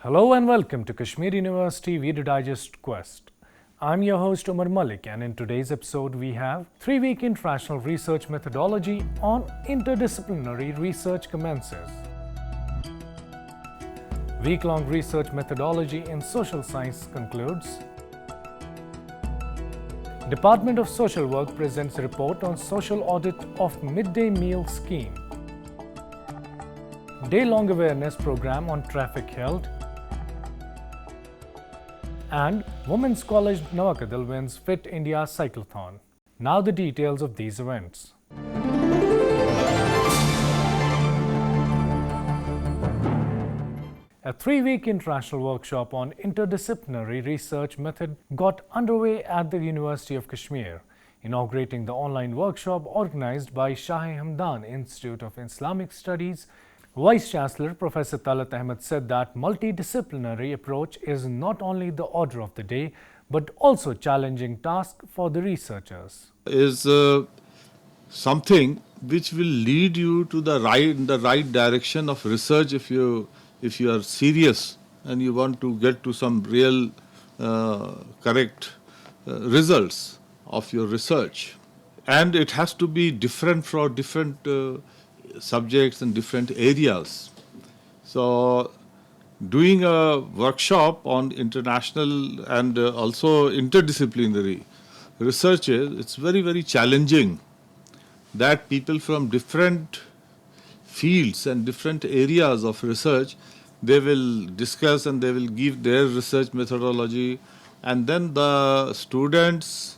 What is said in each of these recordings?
Hello and welcome to Kashmir University Video Digest Quest. I'm your host Umar Malik, and in today's episode we have 3-week international research methodology on interdisciplinary research commences. Week-long research methodology in social science concludes. Department of Social Work presents a report on social audit of midday meal scheme. Day-long awareness program on traffic held. And Women's College Navakadal wins Fit India Cyclothon. Now the details of these events. A 3-week international workshop on interdisciplinary research method got underway at the University of Kashmir. Inaugurating the online workshop organized by Shah-e-Hamdan Institute of Islamic Studies, Vice Chancellor Professor Talat Ahmed said that multidisciplinary approach is not only the order of the day, but also challenging task for the researchers. Is something which will lead you to the right direction of research if you are serious and you want to get to some real correct results of your research. And it has to be different for different subjects and different areas. So doing a workshop on international and also interdisciplinary research, it's very, very challenging that people from different fields and different areas of research, they will discuss and they will give their research methodology, and then the students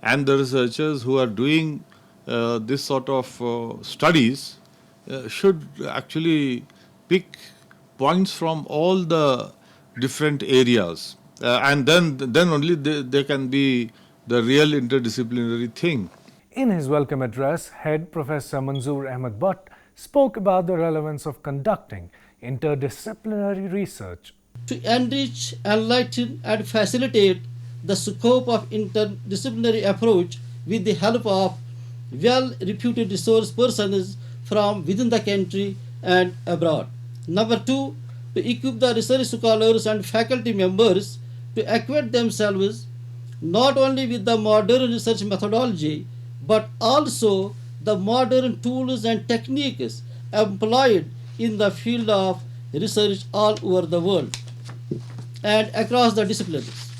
and the researchers who are doing this sort of studies should actually pick points from all the different areas, and then only they can be the real interdisciplinary thing. In his welcome address, Head Professor Manzoor Ahmed Butt spoke about the relevance of conducting interdisciplinary research. To enrich, enlighten and facilitate the scope of interdisciplinary approach with the help of well-reputed resource persons from within the country and abroad. Number 2, to equip the research scholars and faculty members to acquaint themselves not only with the modern research methodology, but also the modern tools and techniques employed in the field of research all over the world and across the disciplines.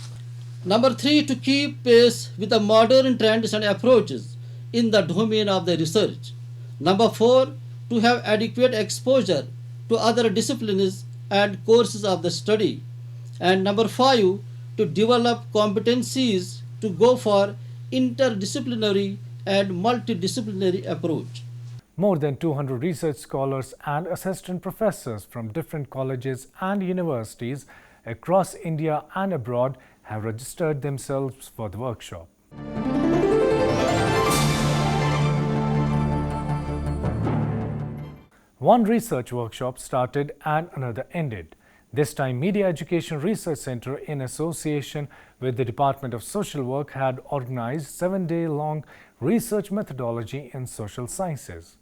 Number 3, to keep pace with the modern trends and approaches in the domain of the research. Number 4, to have adequate exposure to other disciplines and courses of the study. And number 5, to develop competencies to go for interdisciplinary and multidisciplinary approach. More than 200 research scholars and assistant professors from different colleges and universities across India and abroad have registered themselves for the workshop. One research workshop started and another ended. This time, Media Education Research Center, in association with the Department of Social Work, had organized 7-day-long research methodology in social sciences.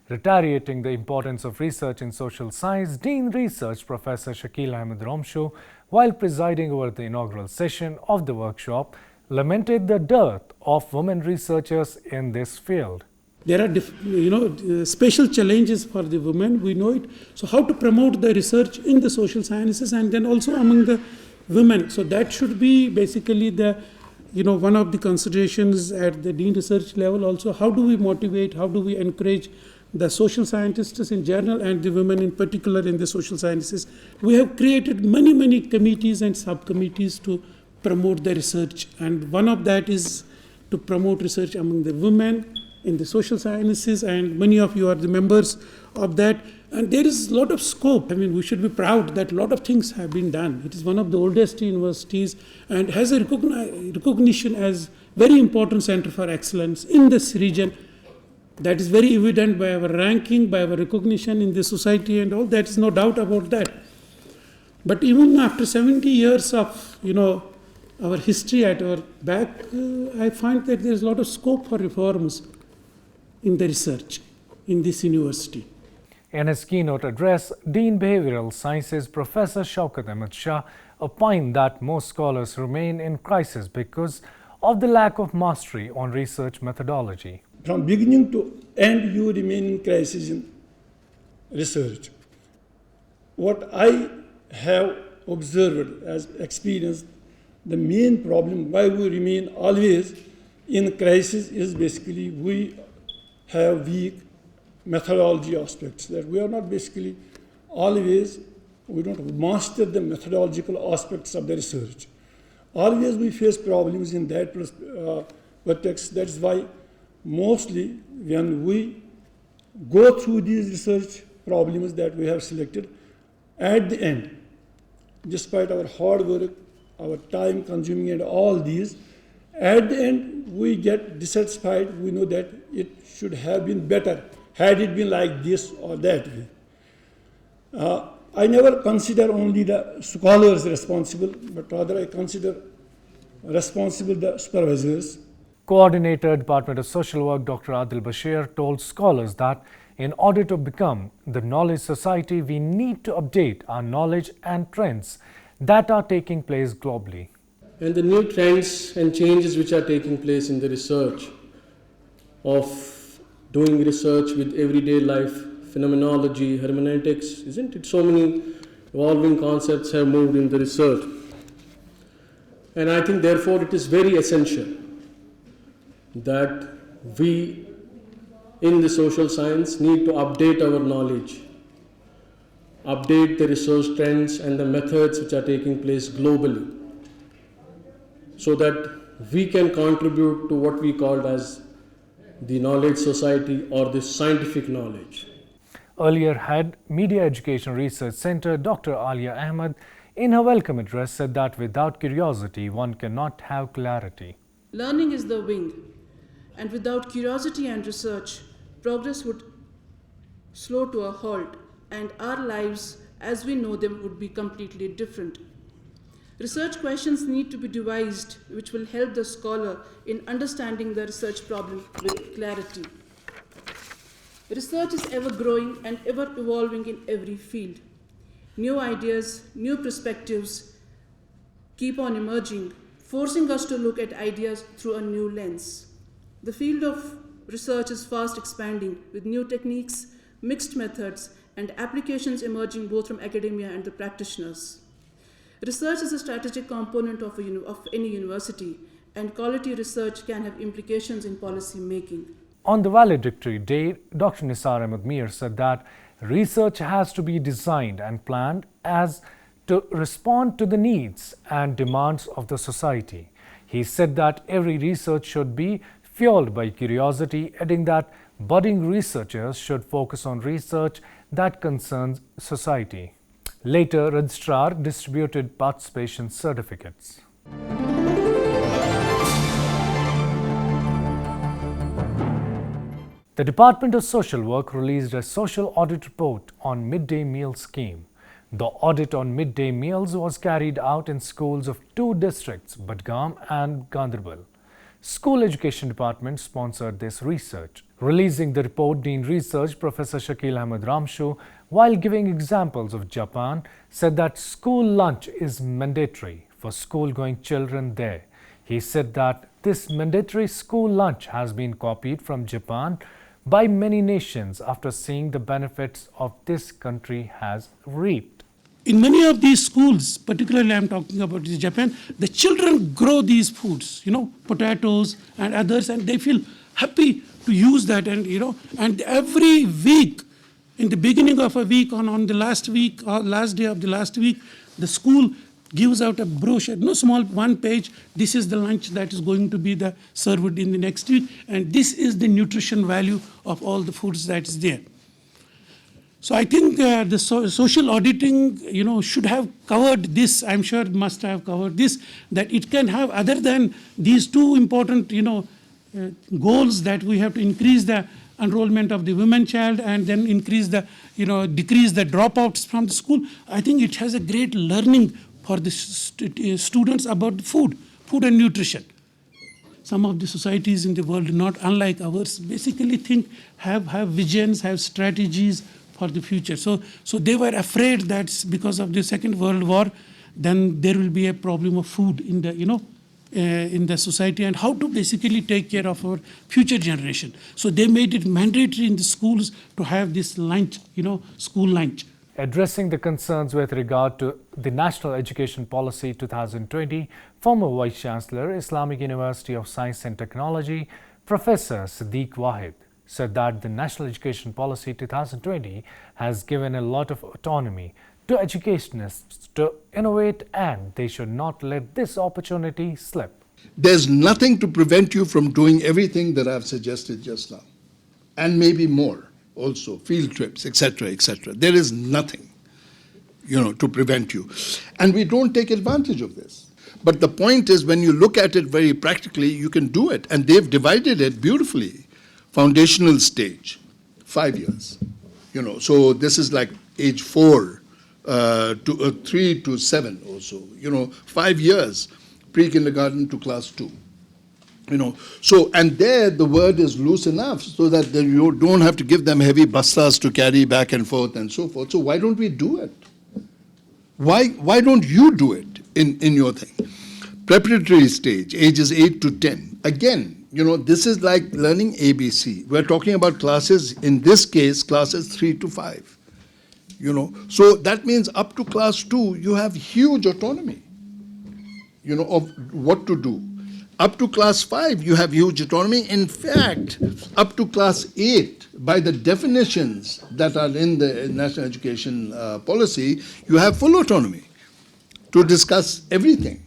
Reiterating the importance of research in social science, Dean Research Professor Shakil Ahmed Romsho, while presiding over the inaugural session of the workshop, lamented the dearth of women researchers in this field. There are special challenges for the women, we know it. So how to promote the research in the social sciences and then also among the women. So that should be basically the one of the considerations at the Dean Research level also. How do we motivate, how do we encourage the social scientists in general and the women in particular in the social sciences? We have created many committees and subcommittees to promote the research, and one of that is to promote research among the women in the social sciences, and many of you are the members of that. And there is a lot of scope. I mean, we should be proud that a lot of things have been done. It is one of the oldest universities and has a recognition as very important center for excellence in this region. That is very evident by our ranking, by our recognition in the society and all. There is no doubt about that. But even after 70 years of, our history at our back, I find that there is a lot of scope for reforms in the research in this university. In his keynote address, Dean Behavioral Sciences Professor Shaukat Ahmed Shah opined that most scholars remain in crisis because of the lack of mastery on research methodology. From beginning to end, you remain in crisis in research. What I have observed as experience, the main problem why we remain always in crisis is basically we have weak methodology aspects, that we are not basically always, we don't master the methodological aspects of the research. Always we face problems in that vertex. That's why mostly when we go through these research problems that we have selected, at the end, despite our hard work, our time consuming and all these, at the end we get dissatisfied. We know that it should have been better had it been like this or that way. I never consider only the scholars responsible, but rather I consider responsible the supervisors. Coordinator, Department of Social Work, Dr. Adil Bashir, told scholars that in order to become the knowledge society, we need to update our knowledge and trends that are taking place globally. And the new trends and changes which are taking place in the research of doing research with everyday life, phenomenology, hermeneutics, isn't it? So many evolving concepts have moved in the research. And I think therefore it is very essential that we in the social science need to update our knowledge, update the research trends and the methods which are taking place globally, so that we can contribute to what we called as the knowledge society or the scientific knowledge. Earlier head Media Education Research Center, Dr. Alia Ahmed, in her welcome address said that without curiosity, one cannot have clarity. Learning is the wing, and without curiosity and research, progress would slow to a halt, and our lives as we know them would be completely different. Research questions need to be devised which will help the scholar in understanding the research problem with clarity. Research is ever growing and ever evolving in every field. New ideas, new perspectives keep on emerging, forcing us to look at ideas through a new lens. The field of research is fast expanding with new techniques, mixed methods, and applications emerging both from academia and the practitioners. Research is a strategic component of any university, and quality research can have implications in policy making. On the valedictory day, Dr. Nisar Ahmed Mir said that research has to be designed and planned as to respond to the needs and demands of the society. He said that every research should be fueled by curiosity, adding that budding researchers should focus on research that concerns society. Later, Registrar distributed participation certificates. The Department of Social Work released a social audit report on midday meal scheme. The audit on midday meals was carried out in schools of two districts, Budgam and Ganderbal. School Education Department sponsored this research. Releasing the report, Dean Research Professor Shakil Ahmed Ramshu, while giving examples of Japan, said that school lunch is mandatory for school-going children there. He said that this mandatory school lunch has been copied from Japan by many nations after seeing the benefits of this country has reaped. In many of these schools, particularly I'm talking about Japan, the children grow these foods, potatoes and others, and they feel happy to use that. And every week, in the beginning of a week, on the last week or last day of the last week, the school gives out a brochure, no small one page. This is the lunch that is going to be served in the next week, and this is the nutrition value of all the foods that is there. So I think the social auditing, should have covered this. I'm sure it must have covered this, that it can have, other than these two important, goals, that we have to increase the enrollment of the women child and then increase the, decrease the dropouts from the school. I think it has a great learning for the students about food and nutrition. Some of the societies in the world, not unlike ours, basically have visions, have strategies for the future. So they were afraid that because of the Second World War, then there will be a problem of food in the, in the society, and how to basically take care of our future generation. So they made it mandatory in the schools to have this lunch, school lunch. Addressing the concerns with regard to the National Education Policy 2020, former Vice Chancellor, Islamic University of Science and Technology, Professor Siddique Wahid, said that the National Education Policy 2020 has given a lot of autonomy to educationists to innovate, and they should not let this opportunity slip. There's nothing to prevent you from doing everything that I've suggested just now, and maybe more. Also, field trips, etc., etc. There is nothing, to prevent you. And we don't take advantage of this. But the point is, when you look at it very practically, you can do it. And they've divided it beautifully. Foundational stage, 5 years. So this is like age 4 to 3 to 7 also. 5 years, pre-kindergarten to class 2. So, and there the word is loose enough so that you don't have to give them heavy bastas to carry back and forth and so forth. So why don't we do it? Why don't you do it in your thing? Preparatory stage, ages 8 to 10. Again, this is like learning ABC. We're talking about classes, in this case, classes 3 to 5. So that means up to class 2, you have huge autonomy, of what to do. Up to class 5, you have huge autonomy. In fact, up to class 8, by the definitions that are in the National Education Policy, you have full autonomy to discuss everything.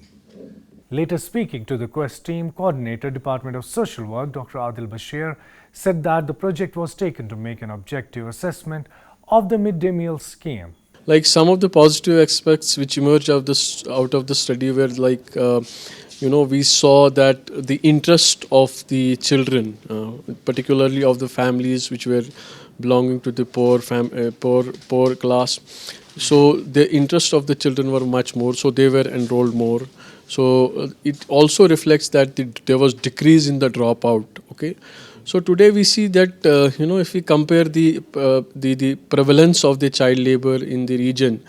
Later speaking to the Quest team, Coordinator, Department of Social Work, Dr. Adil Bashir, said that the project was taken to make an objective assessment of the midday meal scheme. Like some of the positive aspects which emerged out of the study were like, we saw that the interest of the children, particularly of the families which were belonging to the poor class, so the interest of the children were much more, so they were enrolled more. So it also reflects that there was decrease in the dropout. Okay, so today we see that if we compare the prevalence of the child labor in the region,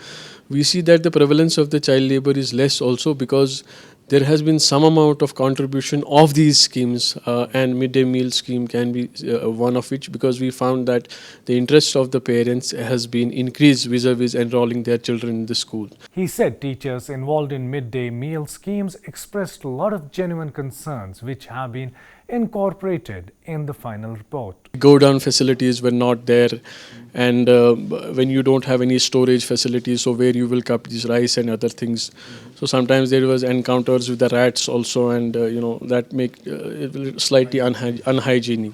we see that the prevalence of the child labor is less also because there has been some amount of contribution of these schemes, and midday meal scheme can be one of which, because we found that the interest of the parents has been increased vis-a-vis enrolling their children in the school. He said teachers involved in midday meal schemes expressed a lot of genuine concerns which have been incorporated in the final report. Go-down facilities were not there, and when you don't have any storage facilities, so where you will keep this rice and other things. So sometimes there was encounters with the rats also, and that make it slightly unhygienic.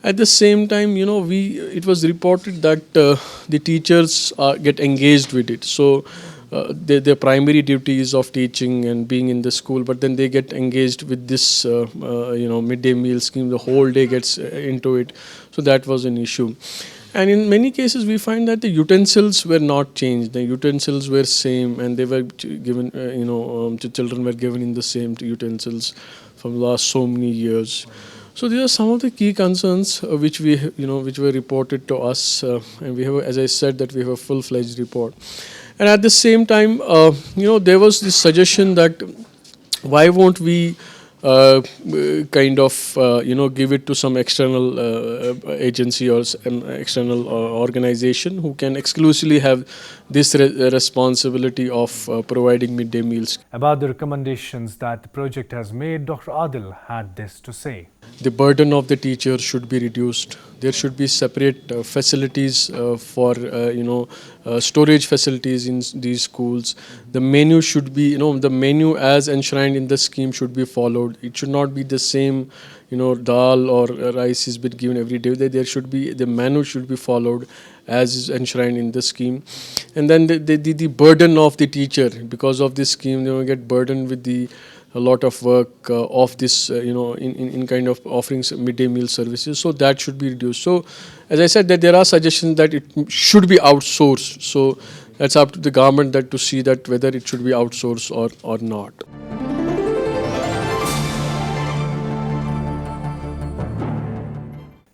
At the same time, it was reported that the teachers get engaged with it. So their primary duty is of teaching and being in the school, but then they get engaged with this midday meal scheme. The whole day gets into it. So that was an issue. And in many cases, we find that the utensils were not changed. The utensils were same, and they were given, the children were given in the same utensils from the last so many years. So these are some of the key concerns which which were reported to us, and we have, as I said, that we have a full-fledged report. And at the same time, there was this suggestion that why won't we give it to some external agency or an external organization who can exclusively have this responsibility of providing midday meals. About the recommendations that the project has made, Dr. Adil had this to say. The burden of the teacher should be reduced. There should be separate facilities for storage facilities in these schools. The menu should be, the menu as enshrined in the scheme should be followed. It should not be the same, dal or rice is been given every day. There should be, the menu should be followed as is enshrined in the scheme. And then the burden of the teacher, because of this scheme, they will get burdened with a lot of work of this, in kind of offering midday meal services. So that should be reduced. So, as I said, that there are suggestions that it should be outsourced. So that's up to the government that to see that whether it should be outsourced or not.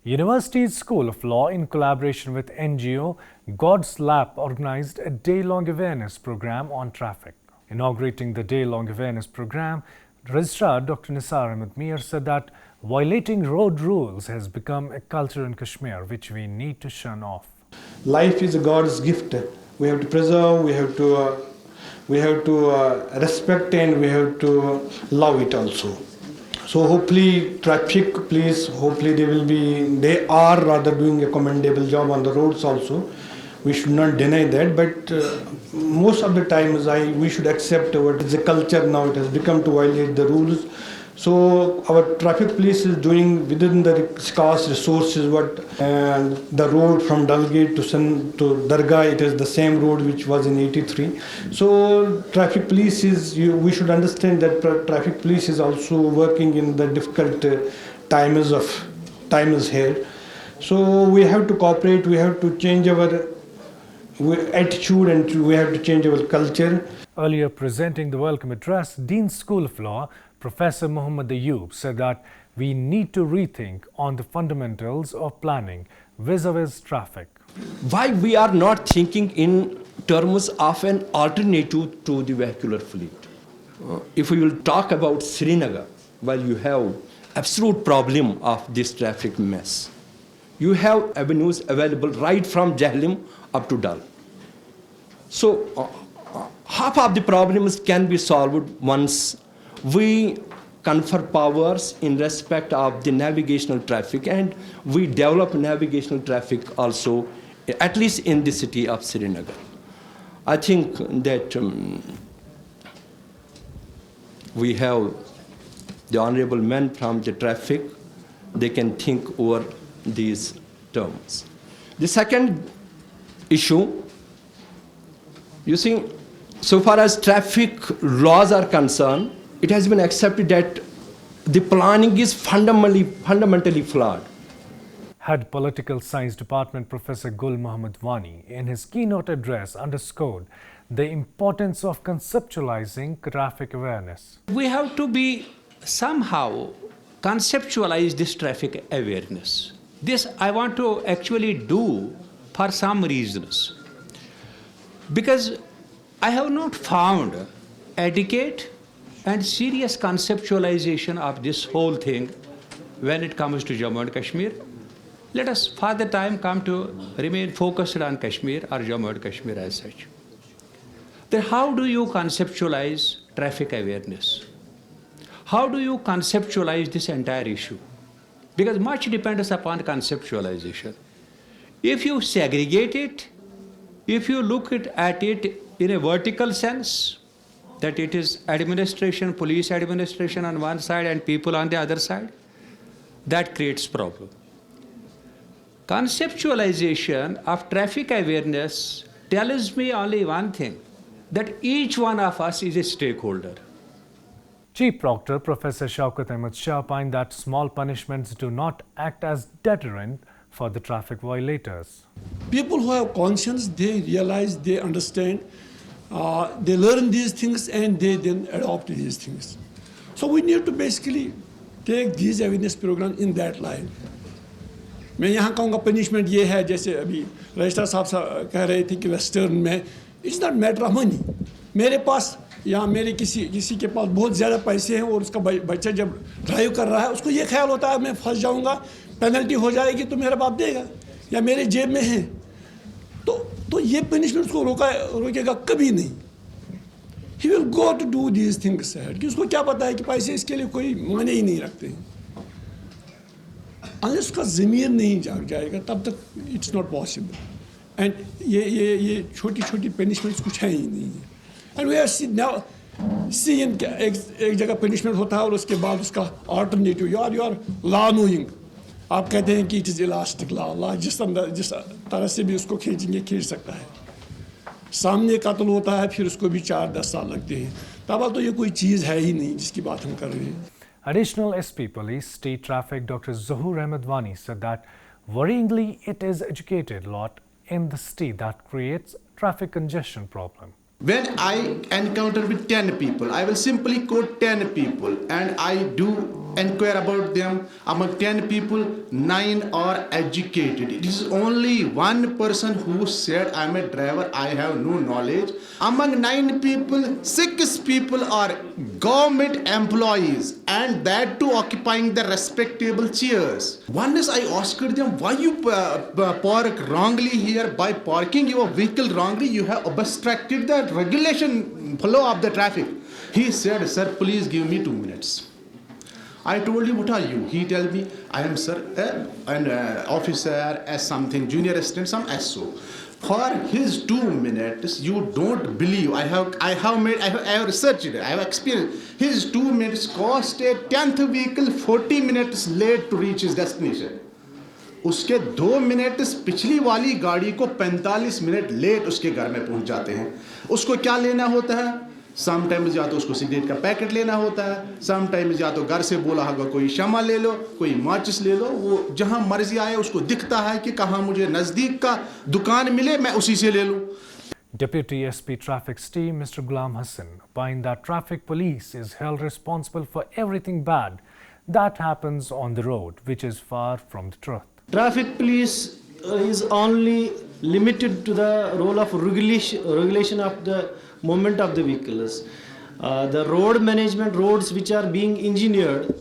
University's School of Law, in collaboration with NGO God's Lap, organized a day-long awareness program on traffic. Inaugurating the day-long awareness program, Registrar Dr. Nisar Ahmed Mir said that violating road rules has become a culture in Kashmir which we need to shun off. Life is God's gift. We have to preserve, we have to respect, and we have to love it also. So hopefully traffic police, hopefully they are rather doing a commendable job on the roads also. We should not deny that, but most of the times we should accept what is a culture now. It has become to violate the rules. So our traffic police is doing within the scarce resources and the road from Dalgate to Dargah, it is the same road which was in 83. So traffic police we should understand that traffic police is also working in the difficult times here. So we have to cooperate, we have to change our attitude, and we have to change our culture. Earlier presenting the welcome address, Dean School of Law, Professor Muhammad Ayub, said that we need to rethink on the fundamentals of planning vis-a-vis traffic. Why we are not thinking in terms of an alternative to the vehicular fleet? If we will talk about Srinagar, well, you have absolute problem of this traffic mess. You have avenues available right from Jahlim up to Dal. So half of the problems can be solved once we confer powers in respect of the navigational traffic, and we develop navigational traffic also, at least in the city of Srinagar. I think that we have the honorable men from the traffic, they can think over these terms. The second issue, you see, so far as traffic laws are concerned, it has been accepted that the planning is fundamentally flawed. Head Political Science Department Professor Gul Muhammad Wani, in his keynote address, underscored the importance of conceptualizing traffic awareness. We have to somehow conceptualize this traffic awareness. This I want to actually do for some reasons. Because I have not found adequate and serious conceptualization of this whole thing when it comes to Jammu and Kashmir. Let us for the time come to remain focused on Kashmir or Jammu and Kashmir as such. Then how do you conceptualize traffic awareness? How do you conceptualize this entire issue? Because much depends upon conceptualization. If you segregate it, if you look at it in a vertical sense, that it is administration, police administration on one side and people on the other side, that creates problem. Conceptualization of traffic awareness tells me only one thing, that each one of us is a stakeholder. Chief Proctor Professor Shaukat Ahmed Shah opined that small punishments do not act as deterrent for the traffic violators. People who have conscience, they realize, they understand, they learn these things and they then adopt these things. So we need to basically take these awareness programs in that line. मैं यहाँ कहूँगा punishment ये है, जैसे अभी registrar साहब कह रहे थे कि वेस्टर्न में it's not matter of money. मेरे पास या मेरे किसी के पास बहुत ज़्यादा पैसे हैं और उसका बच्चा जब ड्राइव कर रहा है, उसको ये ख्याल होता है मैं फंस जाऊँगा, पेनल्टी हो जाएगी तो मेरा बाप देगा, या मेरे जेब में है, तो ये पनिशमेंट उसको रोकेगा कभी नहीं. He will go to do these things कि उसको क्या पता है कि पैसे इसके लिए कोई मायने ही नहीं रखते हैं. अनलेस उसका ज़मीर नहीं जाग जाएगा तब तक इट्स नॉट पॉसिबल. एंड ये छोटी छोटी पनिशमेंट्स कुछ है ही नहीं है. एंड वी आर सी एक जगह पनिशमेंट होता है और उसके बाद उसका alternative you are law knowing. आप कहते हैं कि इट इज़ इलास्टिक लॉ, जिस तरह से भी उसको खींच सकता है. सामने कत्ल होता है फिर उसको भी 4-10 साल लगते हैं. तब तो ये कोई चीज़ है ही नहीं जिसकी बात हम कर रहे हैं. Additional SP Police State Traffic Dr. Zuhur Ahmed Wani said that worryingly it is educated lot in the state that creates traffic congestion problem. When I encounter with 10 people, I will simply quote 10 people and I do inquire about them. Among 10 people, 9 are educated. It is only one person who said, I'm a driver, I have no knowledge. Among 9 people, 6 people are government employees, and that too occupying the respectable chairs. One is I asked them, why you park wrongly here? By parking your vehicle wrongly, you have obstructed the regulation flow of the traffic. He said, sir, please give me 2 minutes. I told him, what are you? He told me, I am, sir, an officer, as something, junior assistant, some SO. For his 2 minutes, you don't believe, I have researched it, I have experienced. His 2 minutes cost a 10th vehicle 40 minutes late to reach his destination. उसके 2 minute पिछली वाली गाड़ी को 45 minute late उसके घर में पहुंच जाते हैं. उसको क्या लेना होता है? समटाइम्स या तो उसको सिगरेट का पैकेट लेना होता है, समटाइम्स या तो घर से बोला होगा कोई शमा ले लो, कोई माचिस ले लो. वो जहां मर्जी आए उसको दिखता है कि कहां मुझे नजदीक का दुकान मिले, मैं उसी से ले लूं. Deputy SP Traffic's team, Mr. Ghulam Hassan, opined that traffic police is held responsible for everything bad that happens on the road, which is far from the truth. Traffic police is only limited to the role of regulation of the movement of the vehicles. The road management, roads which are being engineered,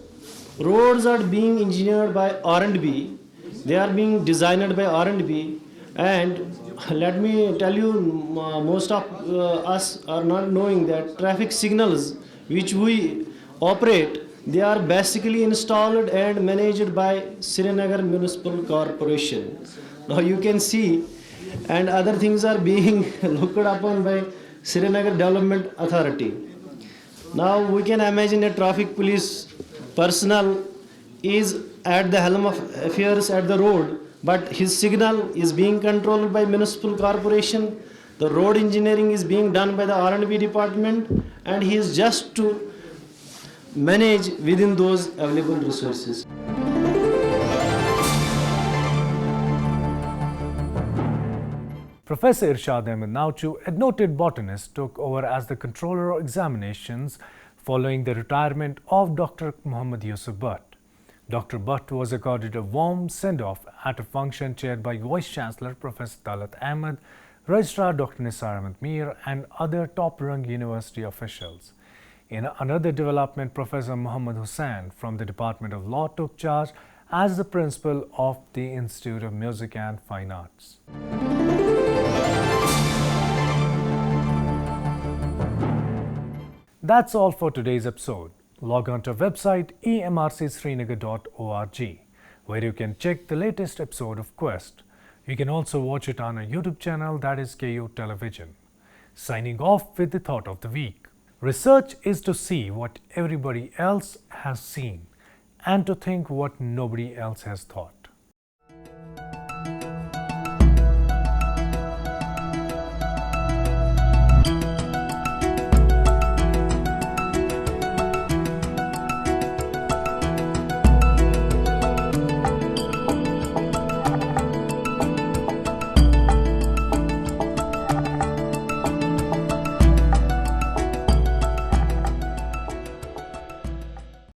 roads are being engineered by R&B. They are being designed by R&B, and let me tell you, most of us are not knowing that traffic signals which we operate, they are basically installed and managed by Srinagar Municipal Corporation. Now you can see, and other things are being looked upon by Srinagar Development Authority. Now we can imagine a traffic police personnel is at the helm of affairs at the road, but his signal is being controlled by municipal corporation. The road engineering is being done by the R&B department, and he is just to manage within those available resources. Professor Irshad Ahmed Nauchu, a noted botanist, took over as the controller of examinations following the retirement of Dr. Muhammad Yusuf Butt. Dr. Butt was accorded a warm send-off at a function chaired by Vice Chancellor Professor Talat Ahmed, Registrar Dr. Nisar Ahmed Mir, and other top-rung university officials. In another development, Professor Muhammad Hussain from the Department of Law took charge as the principal of the Institute of Music and Fine Arts. That's all for today's episode. Log on to our website emrcsrinagar.org, where you can check the latest episode of Quest. You can also watch it on our YouTube channel, that is KU Television. Signing off with the thought of the week. Research is to see what everybody else has seen and to think what nobody else has thought.